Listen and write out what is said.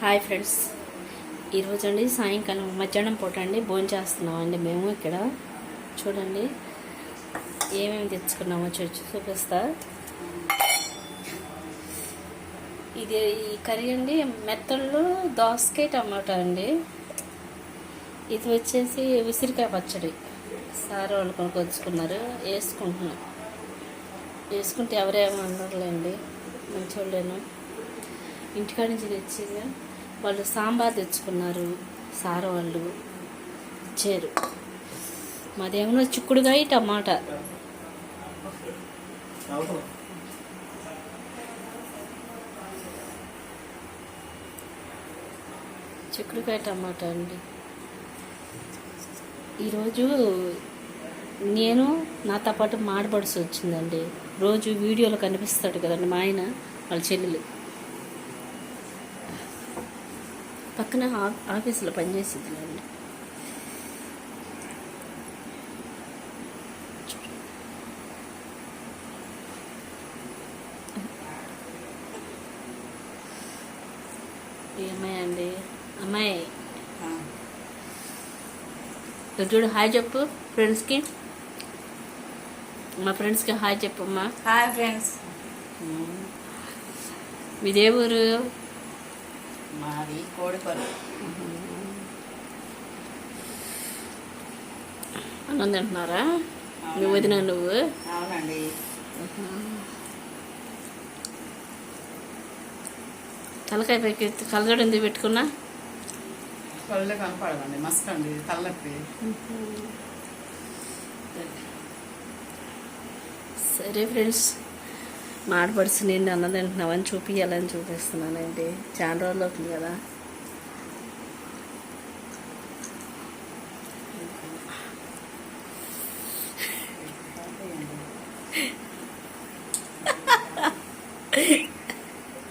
Hi friends, ఈరోజు అండి సాయంకాలం మధ్యాహ్నం పూట అండి భోజనం చేస్తున్నామండి. మేము ఇక్కడ చూడండి ఏమేమి తెచ్చుకున్నామో చూపిస్తా. ఇది ఈ కర్రీ అండి మెత్తళ్ళు దోసకాయ టమాటా అండి. ఇది వచ్చేసి ఉసిరికాయ పచ్చడి. సార్ వాళ్ళు కొనుక్కొచ్చుకున్నారు, వేసుకుంటే ఎవరేమో అనర్లేండి, మంచోళ్ళేను. ఇంటికాడ నుంచి తెచ్చి వాళ్ళు సాంబార్ తెచ్చుకున్నారు, సార్ వాళ్ళు ఇచ్చారు. మాదేమో చిక్కుడుకాయ టమాటా. చిక్కుడుకాయ టమాటా అండి. ఈరోజు నేను నాతో పాటు మాడబడుసు వచ్చిందండి. రోజు వీడియోలో కనిపిస్తాడు కదండి మా ఆయన వాళ్ళ చెల్లెలు. పక్కన ఆఫీసులో పనిచేసేదిలేండి. ఏమయ్య అండి అమ్మాయి చూడు, హాయ్ చెప్పు ఫ్రెండ్స్కి. మా ఫ్రెండ్స్కి హాయ్ చెప్పమ్మా. Hi friends. మీదే ఊరు? మాది కోడిపల్లి. అన్నం తింటున్నారా నువ్వు వదిన? నువ్వు? అవునండి. తలకాయ పైకి కలగడ ఎందుకు పెట్టుకున్నా? కళ్ళు కనపడదండి, మస్తు అండి తలనొప్పి. సరే ఫ్రెండ్స్, మాడపడిచి నేను అన్నం తింటున్నామని చూపించాలని చూపిస్తున్నానండి. చాలా రోజులు అవుతుంది కదా.